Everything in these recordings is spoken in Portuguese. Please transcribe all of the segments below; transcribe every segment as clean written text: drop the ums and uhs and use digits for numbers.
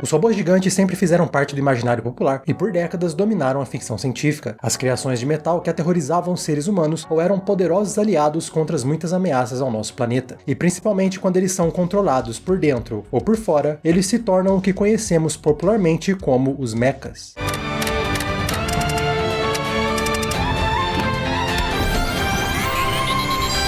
Os robôs gigantes sempre fizeram parte do imaginário popular e por décadas dominaram a ficção científica. As criações de metal que aterrorizavam os seres humanos ou eram poderosos aliados contra as muitas ameaças ao nosso planeta. E principalmente quando eles são controlados por dentro ou por fora, eles se tornam o que conhecemos popularmente como os mechas.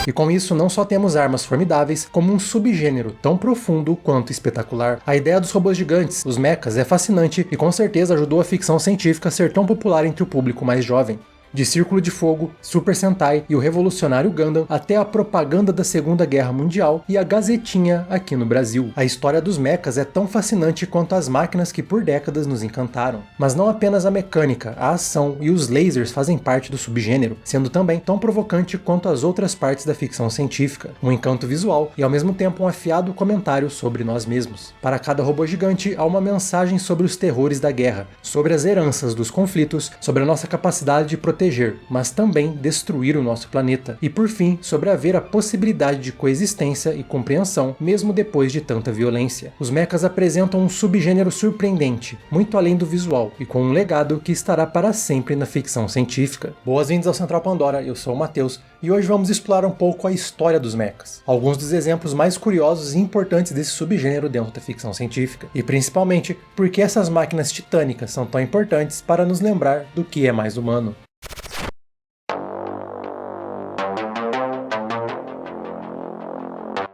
E com isso não só temos armas formidáveis, como um subgênero tão profundo quanto espetacular. A ideia dos robôs gigantes, os mechas, é fascinante e com certeza ajudou a ficção científica a ser tão popular entre o público mais jovem. De Círculo de Fogo, Super Sentai e o revolucionário Gundam, até a propaganda da Segunda Guerra Mundial e a Gazetinha aqui no Brasil. A história dos mechas é tão fascinante quanto as máquinas que por décadas nos encantaram. Mas não apenas a mecânica, a ação e os lasers fazem parte do subgênero, sendo também tão provocante quanto as outras partes da ficção científica. Um encanto visual e ao mesmo tempo um afiado comentário sobre nós mesmos. Para cada robô gigante há uma mensagem sobre os terrores da guerra, sobre as heranças dos conflitos, sobre a nossa capacidade de proteger, mas também destruir o nosso planeta. E por fim, sobre haver a possibilidade de coexistência e compreensão, mesmo depois de tanta violência. Os mechas apresentam um subgênero surpreendente, muito além do visual, e com um legado que estará para sempre na ficção científica. Boas-vindas ao Central Pandora, eu sou o Matheus, e hoje vamos explorar um pouco a história dos mechas, alguns dos exemplos mais curiosos e importantes desse subgênero dentro da ficção científica, e principalmente por que essas máquinas titânicas são tão importantes para nos lembrar do que é mais humano.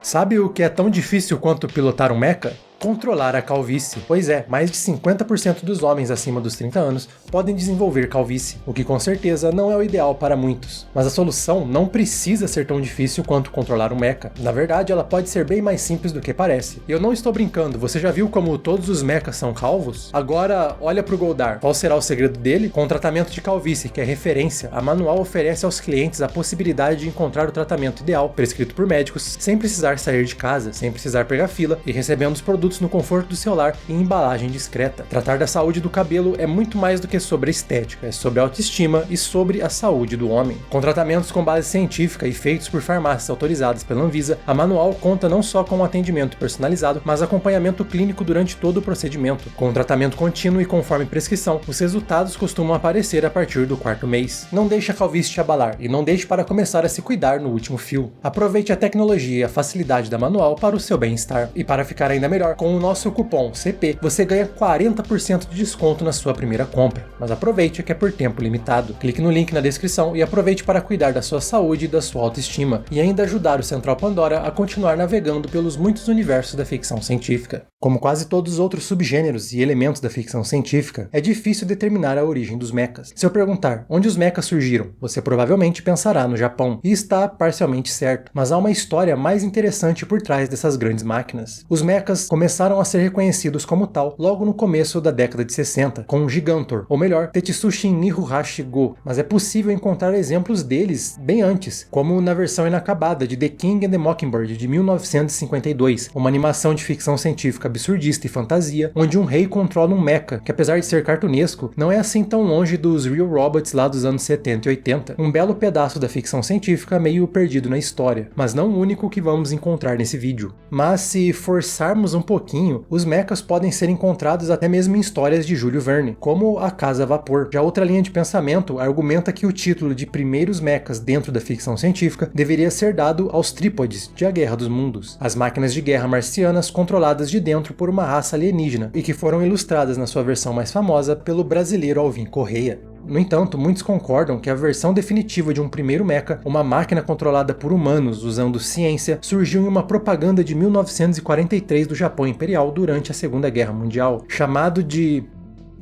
Sabe o que é tão difícil quanto pilotar um mecha? Controlar a calvície. Pois é, mais de 50% dos homens acima dos 30 anos podem desenvolver calvície, o que com certeza não é o ideal para muitos. Mas a solução não precisa ser tão difícil quanto controlar um mecha. Na verdade, ela pode ser bem mais simples do que parece. E eu não estou brincando, você já viu como todos os mechas são calvos? Agora, olha pro Goldar. Qual será o segredo dele? Com o tratamento de calvície, que é referência, a Manual oferece aos clientes a possibilidade de encontrar o tratamento ideal, prescrito por médicos, sem precisar sair de casa, sem precisar pegar fila e recebendo os produtos no conforto do seu lar e em embalagem discreta. Tratar da saúde do cabelo é muito mais do que sobre a estética, é sobre a autoestima e sobre a saúde do homem. Com tratamentos com base científica e feitos por farmácias autorizadas pela Anvisa, a Manual conta não só com um atendimento personalizado, mas acompanhamento clínico durante todo o procedimento. Com um tratamento contínuo e conforme prescrição, os resultados costumam aparecer a partir do 4º mês. Não deixe a calvície te abalar e não deixe para começar a se cuidar no último fio. Aproveite a tecnologia e a facilidade da Manual para o seu bem-estar. E para ficar ainda melhor, com o nosso cupom CP, você ganha 40% de desconto na sua primeira compra. Mas aproveite que é por tempo limitado. Clique no link na descrição e aproveite para cuidar da sua saúde e da sua autoestima, e ainda ajudar o Central Pandora a continuar navegando pelos muitos universos da ficção científica. Como quase todos os outros subgêneros e elementos da ficção científica, é difícil determinar a origem dos mechas. Se eu perguntar onde os mechas surgiram, você provavelmente pensará no Japão, e está parcialmente certo, mas há uma história mais interessante por trás dessas grandes máquinas. Os mechas começaram a ser reconhecidos como tal logo no começo da década de 60, com o Gigantor, ou melhor, Tetsushi Nihuhashi Go, mas é possível encontrar exemplos deles bem antes, como na versão inacabada de The King and the Mockingbird de 1952, uma animação de ficção científica absurdista e fantasia, onde um rei controla um mecha, que apesar de ser cartunesco, não é assim tão longe dos Real Robots lá dos anos 70 e 80, um belo pedaço da ficção científica meio perdido na história, mas não o único que vamos encontrar nesse vídeo. Mas se forçarmos um pouquinho, os mechas podem ser encontrados até mesmo em histórias de Júlio Verne, como A Casa a Vapor. Já outra linha de pensamento argumenta que o título de primeiros mechas dentro da ficção científica deveria ser dado aos trípodes de A Guerra dos Mundos, as máquinas de guerra marcianas controladas de dentro por uma raça alienígena, e que foram ilustradas na sua versão mais famosa pelo brasileiro Alvin Correia. No entanto, muitos concordam que a versão definitiva de um primeiro mecha, uma máquina controlada por humanos usando ciência, surgiu em uma propaganda de 1943 do Japão Imperial durante a Segunda Guerra Mundial, chamado de...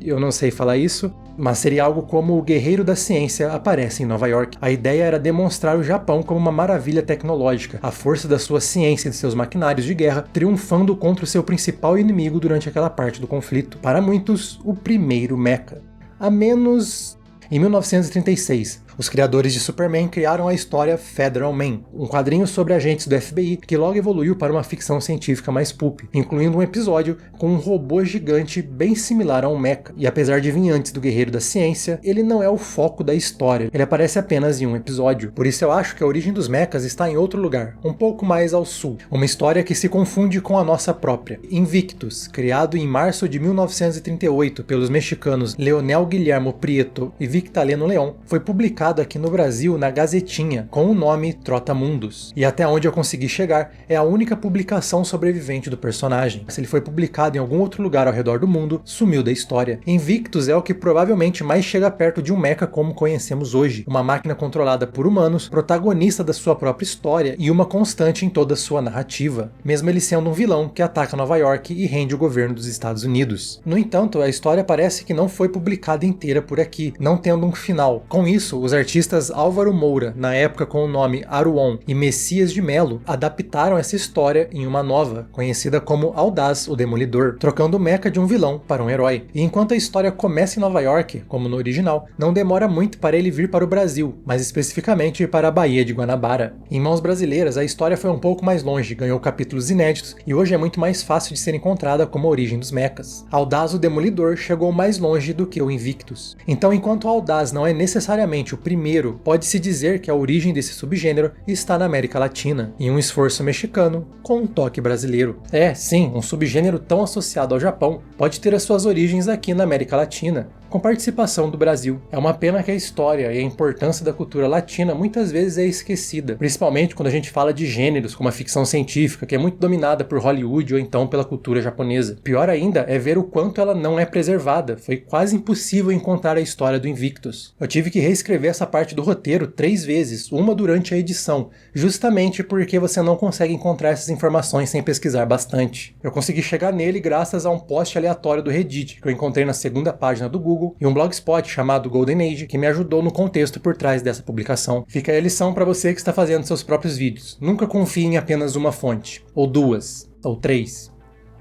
eu não sei falar isso, mas seria algo como o Guerreiro da Ciência aparece em Nova York. A ideia era demonstrar o Japão como uma maravilha tecnológica, a força da sua ciência e de seus maquinários de guerra triunfando contra o seu principal inimigo durante aquela parte do conflito. Para muitos, o primeiro mecha. A menos... Em 1936, Os criadores de Superman criaram a história Federal Man, um quadrinho sobre agentes do FBI que logo evoluiu para uma ficção científica mais pulp, incluindo um episódio com um robô gigante bem similar a um mecha. E apesar de vir antes do Guerreiro da Ciência, ele não é o foco da história, ele aparece apenas em um episódio. Por isso eu acho que a origem dos mechas está em outro lugar, um pouco mais ao sul. Uma história que se confunde com a nossa própria. Invictus, criado em março de 1938 pelos mexicanos Leonel Guillermo Prieto e Victalino León, foi publicado aqui no Brasil na Gazetinha, com o nome Trotamundos. E até onde eu consegui chegar, é a única publicação sobrevivente do personagem. Se ele foi publicado em algum outro lugar ao redor do mundo, sumiu da história. Invictus é o que provavelmente mais chega perto de um mecha como conhecemos hoje, uma máquina controlada por humanos, protagonista da sua própria história e uma constante em toda a sua narrativa, mesmo ele sendo um vilão que ataca Nova York e rende o governo dos Estados Unidos. No entanto, a história parece que não foi publicada inteira por aqui, não tendo um final. Com isso, os artistas Álvaro Moura, na época com o nome Aruon, e Messias de Melo, adaptaram essa história em uma nova, conhecida como Audaz, o Demolidor, trocando o mecha de um vilão para um herói. E enquanto a história começa em Nova York, como no original, não demora muito para ele vir para o Brasil, mais especificamente para a Baía de Guanabara. Em mãos brasileiras, a história foi um pouco mais longe, ganhou capítulos inéditos e hoje é muito mais fácil de ser encontrada como a origem dos mechas. Audaz, o Demolidor, chegou mais longe do que o Invictus. Então, enquanto Audaz não é necessariamente o primeiro, pode-se dizer que a origem desse subgênero está na América Latina, em um esforço mexicano com um toque brasileiro. Sim, um subgênero tão associado ao Japão pode ter as suas origens aqui na América Latina, com participação do Brasil. É uma pena que a história e a importância da cultura latina muitas vezes é esquecida, principalmente quando a gente fala de gêneros como a ficção científica, que é muito dominada por Hollywood ou então pela cultura japonesa. Pior ainda é ver o quanto ela não é preservada. Foi quase impossível encontrar a história do Invictus. Eu tive que reescrever essa parte do roteiro 3 vezes, uma durante a edição, justamente porque você não consegue encontrar essas informações sem pesquisar bastante. Eu consegui chegar nele graças a um post aleatório do Reddit, que eu encontrei na segunda página do Google, e um blogspot chamado Golden Age, que me ajudou no contexto por trás dessa publicação. Fica aí a lição para você que está fazendo seus próprios vídeos. Nunca confie em apenas uma fonte, ou 2, ou 3,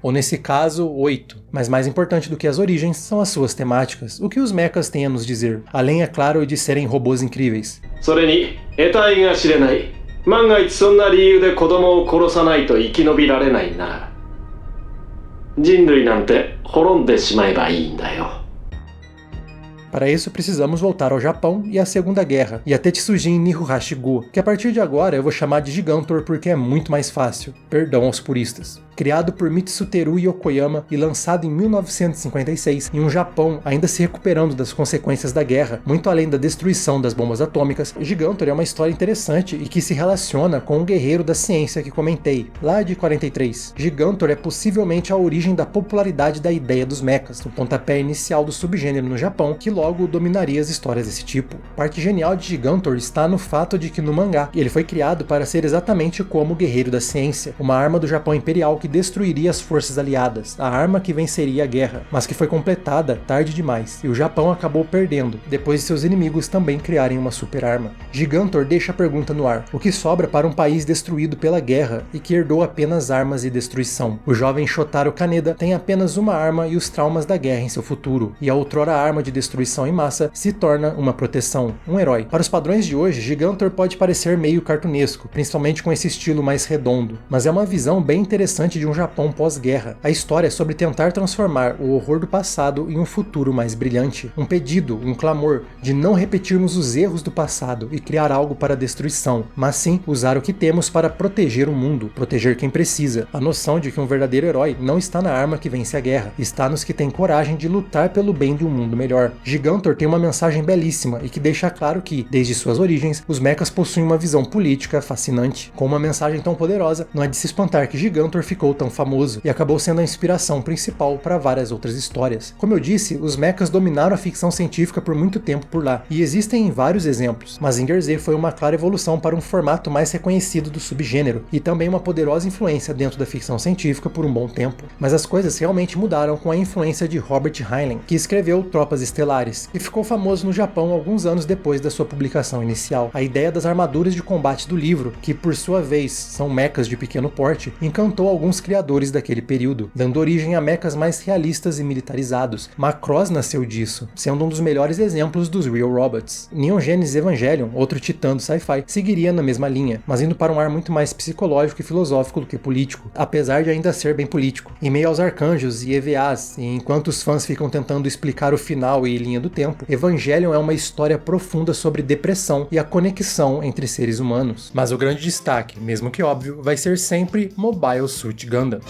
ou nesse caso, 8. Mas mais importante do que as origens são as suas temáticas, o que os mechas têm a nos dizer, além, é claro, de serem robôs incríveis. それに得体が知れない。万が一そんな理由で子供を殺さないと生き延びられないなら、人類なんて滅んでしまえばいいんだよ。 Para isso, precisamos voltar ao Japão e à Segunda Guerra, e a Tetsujin Nihuhashi-go, que a partir de agora eu vou chamar de Gigantor porque é muito mais fácil. Perdão aos puristas. Criado por Mitsuteru Yokoyama e lançado em 1956 em um Japão ainda se recuperando das consequências da guerra, muito além da destruição das bombas atômicas, Gigantor é uma história interessante e que se relaciona com o Guerreiro da Ciência que comentei, lá de 43. Gigantor é possivelmente a origem da popularidade da ideia dos mechas, o pontapé inicial do subgênero no Japão, que logo dominaria as histórias desse tipo. Parte genial de Gigantor está no fato de que no mangá ele foi criado para ser exatamente como o Guerreiro da Ciência, uma arma do Japão Imperial que destruiria as forças aliadas, a arma que venceria a guerra, mas que foi completada tarde demais, e o Japão acabou perdendo, depois de seus inimigos também criarem uma super arma. Gigantor deixa a pergunta no ar: o que sobra para um país destruído pela guerra e que herdou apenas armas e destruição? O jovem Shotaro Kaneda tem apenas uma arma e os traumas da guerra em seu futuro, e a outrora arma de destruição em massa se torna uma proteção, um herói. Para os padrões de hoje, Gigantor pode parecer meio cartunesco, principalmente com esse estilo mais redondo, mas é uma visão bem interessante de um Japão pós-guerra. A história é sobre tentar transformar o horror do passado em um futuro mais brilhante, um pedido, um clamor de não repetirmos os erros do passado e criar algo para a destruição, mas sim usar o que temos para proteger o mundo, proteger quem precisa. A noção de que um verdadeiro herói não está na arma que vence a guerra, está nos que têm coragem de lutar pelo bem de um mundo melhor. Gigantor tem uma mensagem belíssima e que deixa claro que, desde suas origens, os mechas possuem uma visão política fascinante. Com uma mensagem tão poderosa, não é de se espantar que Gigantor ficou tão famoso e acabou sendo a inspiração principal para várias outras histórias. Como eu disse, os mechas dominaram a ficção científica por muito tempo por lá, e existem vários exemplos. Mazinger Z foi uma clara evolução para um formato mais reconhecido do subgênero, e também uma poderosa influência dentro da ficção científica por um bom tempo. Mas as coisas realmente mudaram com a influência de Robert Heinlein, que escreveu Tropas Estelares, e ficou famoso no Japão alguns anos depois da sua publicação inicial. A ideia das armaduras de combate do livro, que por sua vez são mechas de pequeno porte, encantou alguns mesmos criadores daquele período, dando origem a mechas mais realistas e militarizados. Macross nasceu disso, sendo um dos melhores exemplos dos Real Robots. Neon Genesis Evangelion, outro titã do sci-fi, seguiria na mesma linha, mas indo para um ar muito mais psicológico e filosófico do que político, apesar de ainda ser bem político. Em meio aos arcanjos e EVAs, e enquanto os fãs ficam tentando explicar o final e linha do tempo, Evangelion é uma história profunda sobre depressão e a conexão entre seres humanos. Mas o grande destaque, mesmo que óbvio, vai ser sempre Mobile Suit Gundam.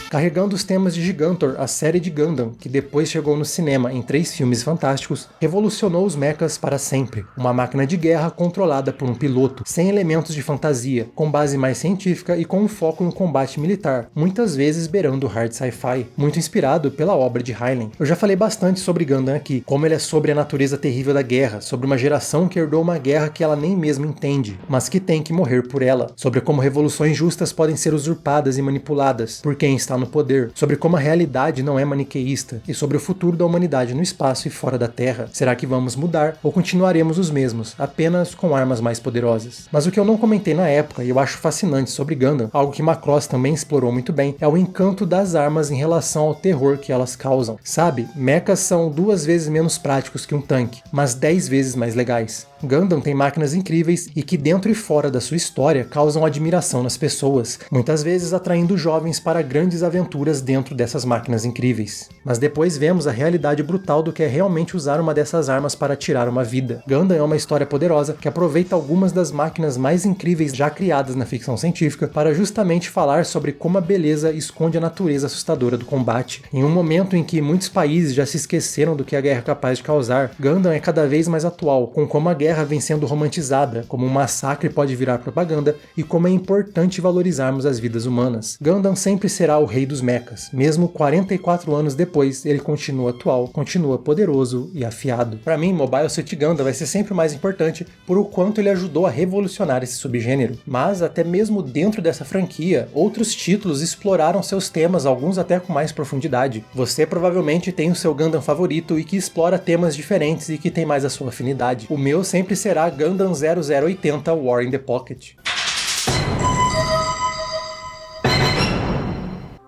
Carregando os temas de Gigantor, a série de Gundam, que depois chegou no cinema em 3 filmes fantásticos, revolucionou os mechas para sempre. Uma máquina de guerra controlada por um piloto, sem elementos de fantasia, com base mais científica e com um foco no combate militar, muitas vezes beirando o hard sci-fi, muito inspirado pela obra de Heinlein. Eu já falei bastante sobre Gundam aqui, como ele é sobre a natureza terrível da guerra, sobre uma geração que herdou uma guerra que ela nem mesmo entende, mas que tem que morrer por ela, sobre como revoluções justas podem ser usurpadas e manipuladas por quem está no poder, sobre como a realidade não é maniqueísta e sobre o futuro da humanidade no espaço e fora da Terra. Será que vamos mudar ou continuaremos os mesmos, apenas com armas mais poderosas? Mas o que eu não comentei na época e eu acho fascinante sobre Gundam, algo que Macross também explorou muito bem, é o encanto das armas em relação ao terror que elas causam. Sabe, mechas são 2 vezes menos práticos que um tanque, mas 10 vezes mais legais. Gundam tem máquinas incríveis e que dentro e fora da sua história causam admiração nas pessoas, muitas vezes atraindo jovens para grandes aventuras dentro dessas máquinas incríveis. Mas depois vemos a realidade brutal do que é realmente usar uma dessas armas para tirar uma vida. Gundam é uma história poderosa que aproveita algumas das máquinas mais incríveis já criadas na ficção científica para justamente falar sobre como a beleza esconde a natureza assustadora do combate. Em um momento em que muitos países já se esqueceram do que a guerra é capaz de causar, Gundam é cada vez mais atual, com como a guerra vem sendo romantizada, como um massacre pode virar propaganda e como é importante valorizarmos as vidas humanas. Gundam sempre será o rei dos mechas, mesmo 44 anos depois ele continua atual, continua poderoso e afiado. Para mim, Mobile Suit Gundam vai ser sempre mais importante por o quanto ele ajudou a revolucionar esse subgênero, mas até mesmo dentro dessa franquia, outros títulos exploraram seus temas, alguns até com mais profundidade. Você provavelmente tem o seu Gundam favorito e que explora temas diferentes e que tem mais a sua afinidade. O meu sempre será Gundam 0080 War in the Pocket.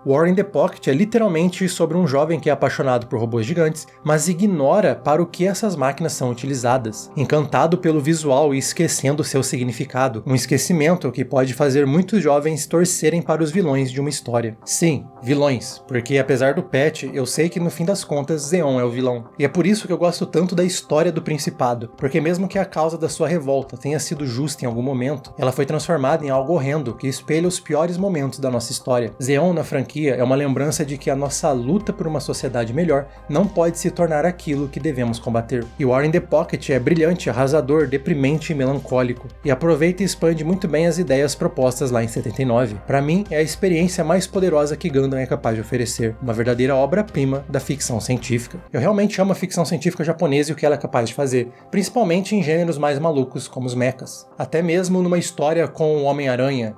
War in the Pocket é literalmente sobre um jovem que é apaixonado por robôs gigantes, mas ignora para o que essas máquinas são utilizadas, encantado pelo visual e esquecendo seu significado, um esquecimento que pode fazer muitos jovens torcerem para os vilões de uma história. Sim, vilões, porque apesar do patch, eu sei que no fim das contas Zeon é o vilão. E é por isso que eu gosto tanto da história do Principado, porque mesmo que a causa da sua revolta tenha sido justa em algum momento, ela foi transformada em algo horrendo que espelha os piores momentos da nossa história. Zeon na franquia é uma lembrança de que a nossa luta por uma sociedade melhor não pode se tornar aquilo que devemos combater. E War in the Pocket é brilhante, arrasador, deprimente e melancólico, e aproveita e expande muito bem as ideias propostas lá em 79. Para mim, é a experiência mais poderosa que Gundam é capaz de oferecer, uma verdadeira obra-prima da ficção científica. Eu realmente amo a ficção científica japonesa e o que ela é capaz de fazer, principalmente em gêneros mais malucos como os mechas. Até mesmo numa história com o Homem-Aranha,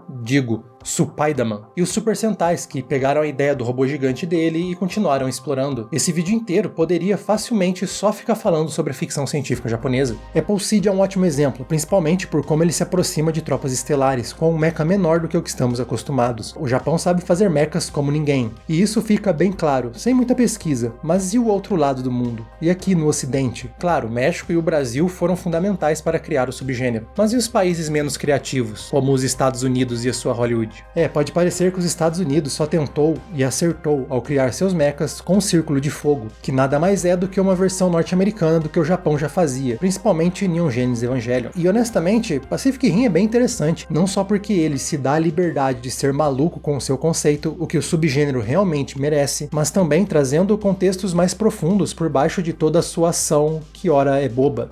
Supaidaman, e os Super Sentais, que pegaram a ideia do robô gigante dele e continuaram explorando. Esse vídeo inteiro poderia facilmente só ficar falando sobre a ficção científica japonesa. Apple Seed é um ótimo exemplo, principalmente por como ele se aproxima de tropas estelares, com um mecha menor do que o que estamos acostumados. O Japão sabe fazer mechas como ninguém, e isso fica bem claro, sem muita pesquisa. Mas e o outro lado do mundo? E aqui no Ocidente? Claro, o México e o Brasil foram fundamentais para criar o subgênero, mas e os países menos criativos, como os Estados Unidos e a sua Hollywood? Pode parecer que os Estados Unidos só tentou e acertou ao criar seus mechas com um círculo de fogo, que nada mais é do que uma versão norte-americana do que o Japão já fazia, principalmente Neon Genesis Evangelion. E honestamente, Pacific Rim é bem interessante, não só porque ele se dá a liberdade de ser maluco com o seu conceito, o que o subgênero realmente merece, mas também trazendo contextos mais profundos por baixo de toda a sua ação, que ora é boba.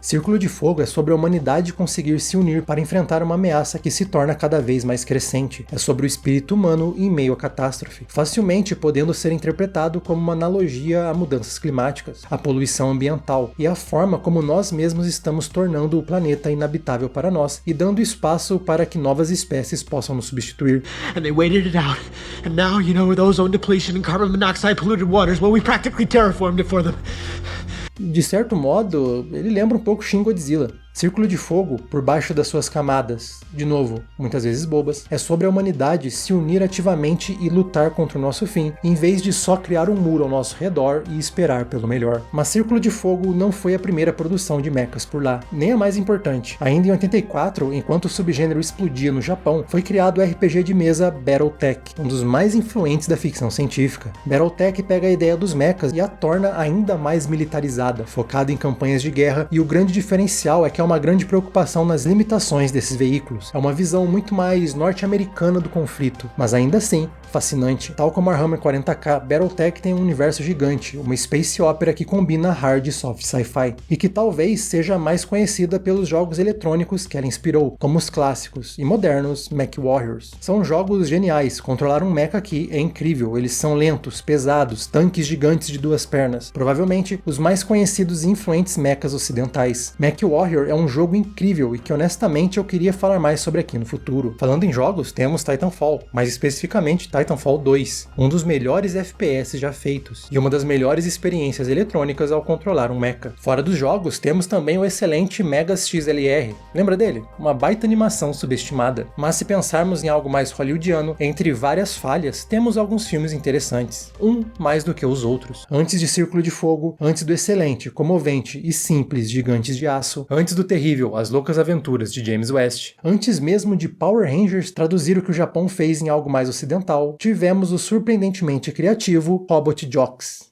Círculo de Fogo é sobre a humanidade conseguir se unir para enfrentar uma ameaça que se torna cada vez mais crescente. É sobre o espírito humano em meio à catástrofe, facilmente podendo ser interpretado como uma analogia a mudanças climáticas, a poluição ambiental e a forma como nós mesmos estamos tornando o planeta inabitável para nós e dando espaço para que novas espécies possam nos substituir. And they waited it out. And now, with ozone depletion and carbon monoxide polluted waters, well, we practically terraformed it for them. De certo modo, ele lembra um pouco Shin Godzilla. Círculo de Fogo, por baixo das suas camadas, de novo, muitas vezes bobas, é sobre a humanidade se unir ativamente e lutar contra o nosso fim, em vez de só criar um muro ao nosso redor e esperar pelo melhor. Mas Círculo de Fogo não foi a primeira produção de mechas por lá, nem a mais importante. Ainda em 84, enquanto o subgênero explodia no Japão, foi criado o RPG de mesa Battletech, um dos mais influentes da ficção científica. Battletech pega a ideia dos mechas e a torna ainda mais militarizada, focada em campanhas de guerra, e o grande diferencial é que há uma grande preocupação nas limitações desses veículos. É uma visão muito mais norte-americana do conflito, mas ainda assim fascinante. Tal como Warhammer 40k, Battletech tem um universo gigante, uma space opera que combina hard e soft sci-fi, e que talvez seja mais conhecida pelos jogos eletrônicos que ela inspirou, como os clássicos e modernos MechWarriors. São jogos geniais, controlar um mecha aqui é incrível, eles são lentos, pesados, tanques gigantes de duas pernas, provavelmente os mais conhecidos e influentes mechas ocidentais. MechWarrior é um jogo incrível e que honestamente eu queria falar mais sobre aqui no futuro. Falando em jogos, temos Titanfall, mais especificamente Titanfall 2, um dos melhores FPS já feitos, e uma das melhores experiências eletrônicas ao controlar um mecha. Fora dos jogos, temos também o excelente Megas XLR. Lembra dele? Uma baita animação subestimada. Mas se pensarmos em algo mais hollywoodiano, entre várias falhas, temos alguns filmes interessantes. Um mais do que os outros. Antes de Círculo de Fogo, antes do excelente, comovente e simples Gigantes de Aço, antes do terrível As Loucas Aventuras de James West, antes mesmo de Power Rangers traduzir o que o Japão fez em algo mais ocidental, tivemos o surpreendentemente criativo Robot Jox.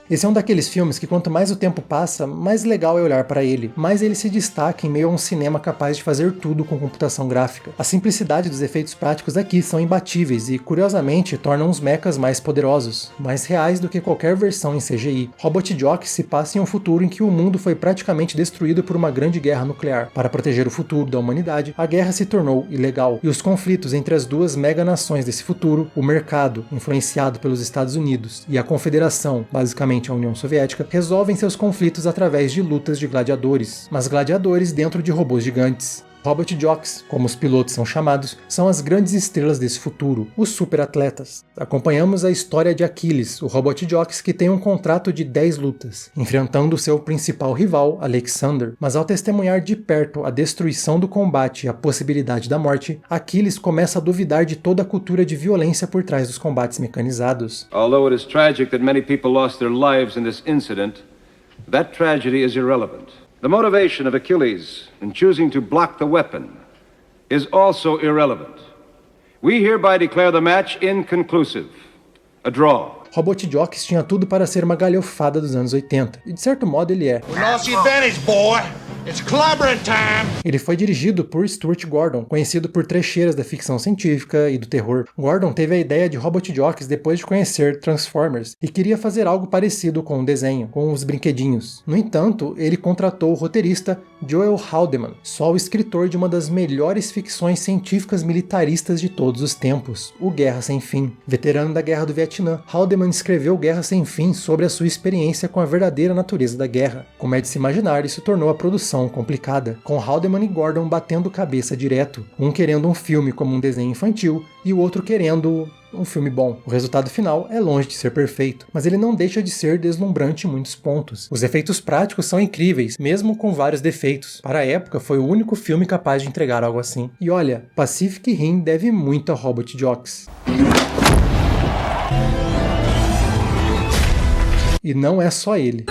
Esse é um daqueles filmes que quanto mais o tempo passa, mais legal é olhar para ele, mais ele se destaca em meio a um cinema capaz de fazer tudo com computação gráfica. A simplicidade dos efeitos práticos aqui são imbatíveis e, curiosamente, tornam os mechas mais poderosos, mais reais do que qualquer versão em CGI. Robot Jox se passa em um futuro em que o mundo foi praticamente destruído por uma grande guerra nuclear. Para proteger o futuro da humanidade, a guerra se tornou ilegal, e os conflitos entre as duas mega-nações desse futuro, o mercado, influenciado pelos Estados Unidos, e a confederação, basicamente a União Soviética, resolvem seus conflitos através de lutas de gladiadores, mas gladiadores dentro de robôs gigantes. Robot Jox, como os pilotos são chamados, são as grandes estrelas desse futuro, os superatletas. Acompanhamos a história de Aquiles, o Robot Jox que tem um contrato de 10 lutas, enfrentando seu principal rival, Alexander. Mas ao testemunhar de perto a destruição do combate e a possibilidade da morte, Aquiles começa a duvidar de toda a cultura de violência por trás dos combates mecanizados. Although it is tragic that many people lost their lives in this incident, that tragedy is irrelevant. The motivation of Achilles in choosing to block the weapon is also irrelevant. We hereby declare the match inconclusive. A draw. Robot Jox tinha tudo para ser uma galhofada dos anos 80, e de certo modo ele é. We lost the advantage, boy. It's clobbering time! Ele foi dirigido por Stuart Gordon, conhecido por trecheiras da ficção científica e do terror. Gordon teve a ideia de Robot Jox depois de conhecer Transformers e queria fazer algo parecido com o desenho, com os brinquedinhos. No entanto, ele contratou o roteirista Joel Haldeman, só o escritor de uma das melhores ficções científicas militaristas de todos os tempos, o Guerra Sem Fim. Veterano da Guerra do Vietnã, Haldeman escreveu Guerra Sem Fim sobre a sua experiência com a verdadeira natureza da guerra. Como é de se imaginar, isso tornou a produção complicada, com Haldeman e Gordon batendo cabeça direto, um querendo um filme como um desenho infantil e o outro querendo um filme bom. O resultado final é longe de ser perfeito, mas ele não deixa de ser deslumbrante em muitos pontos. Os efeitos práticos são incríveis, mesmo com vários defeitos. Para a época, foi o único filme capaz de entregar algo assim. E olha, Pacific Rim deve muito a Robot Jox. E não é só ele.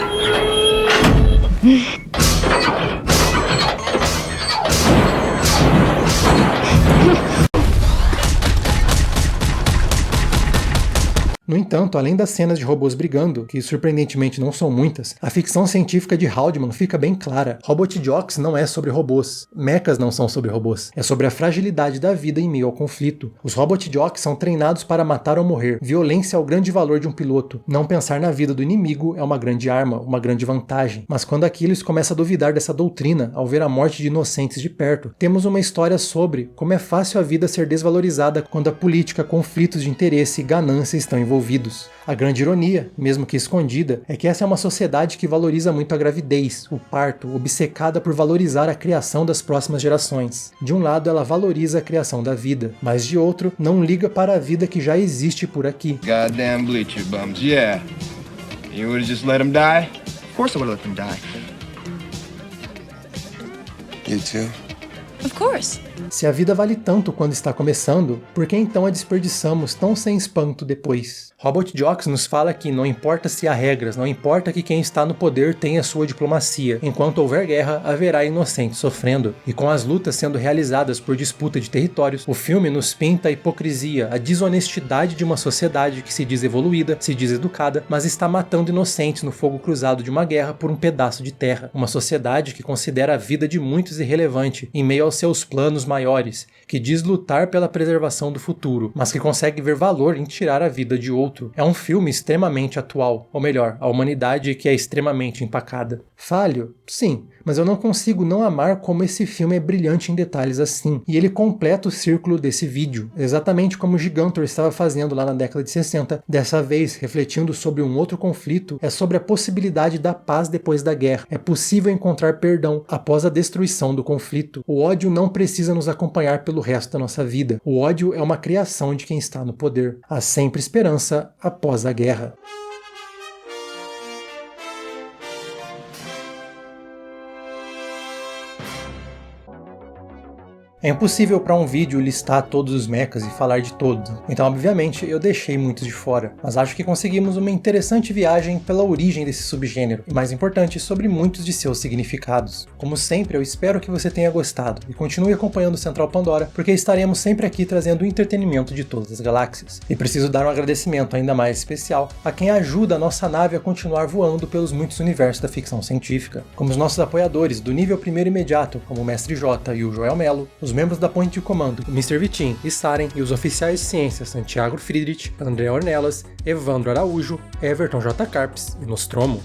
No entanto, além das cenas de robôs brigando, que surpreendentemente não são muitas, a ficção científica de Haldeman fica bem clara. Robot Jox não é sobre robôs. Mechas não são sobre robôs. É sobre a fragilidade da vida em meio ao conflito. Os Robot Jox são treinados para matar ou morrer. Violência é o grande valor de um piloto. Não pensar na vida do inimigo é uma grande arma, uma grande vantagem. Mas quando Aquiles começa a duvidar dessa doutrina, ao ver a morte de inocentes de perto, temos uma história sobre como é fácil a vida ser desvalorizada quando a política, conflitos de interesse e ganância estão envolvidos. desenvolvidos. A grande ironia, mesmo que escondida, é que essa é uma sociedade que valoriza muito a gravidez, o parto, obcecada por valorizar a criação das próximas gerações. De um lado, ela valoriza a criação da vida, mas de outro, não liga para a vida que já existe por aqui. Goddamn bleacher bums, yeah. You would've just let them die? Of course I would let them die. You too? Of course. Se a vida vale tanto quando está começando, por que então a desperdiçamos tão sem espanto depois? Robot Jocks nos fala que não importa se há regras, não importa que quem está no poder tenha sua diplomacia. Enquanto houver guerra, haverá inocentes sofrendo. E com as lutas sendo realizadas por disputa de territórios, o filme nos pinta a hipocrisia, a desonestidade de uma sociedade que se diz evoluída, se diz educada, mas está matando inocentes no fogo cruzado de uma guerra por um pedaço de terra. Uma sociedade que considera a vida de muitos irrelevante, em meio aos seus planos maiores, que diz lutar pela preservação do futuro, mas que consegue ver valor em tirar a vida de outro. É um filme extremamente atual, ou melhor, a humanidade que é extremamente empacada. Falho? Sim, mas eu não consigo não amar como esse filme é brilhante em detalhes assim, e ele completa o círculo desse vídeo, exatamente como o Gigantor estava fazendo lá na década de 60, dessa vez refletindo sobre um outro conflito, é sobre a possibilidade da paz depois da guerra. É possível encontrar perdão após a destruição do conflito. O ódio não precisa nos acompanhar pelo resto da nossa vida. O ódio é uma criação de quem está no poder. Há sempre esperança após a guerra. É impossível para um vídeo listar todos os mechas e falar de todos, então obviamente eu deixei muitos de fora, mas acho que conseguimos uma interessante viagem pela origem desse subgênero, e mais importante, sobre muitos de seus significados. Como sempre, eu espero que você tenha gostado, e continue acompanhando o Central Pandora, porque estaremos sempre aqui trazendo o entretenimento de todas as galáxias. E preciso dar um agradecimento ainda mais especial a quem ajuda a nossa nave a continuar voando pelos muitos universos da ficção científica, como os nossos apoiadores do nível primeiro imediato, como o Mestre J e o Joel Melo, os membros da Ponte de Comando, o Mr. Vitim e Saren, e os oficiais de ciência Santiago Friedrich, André Ornelas, Evandro Araújo, Everton J. Carpes e Nostromo.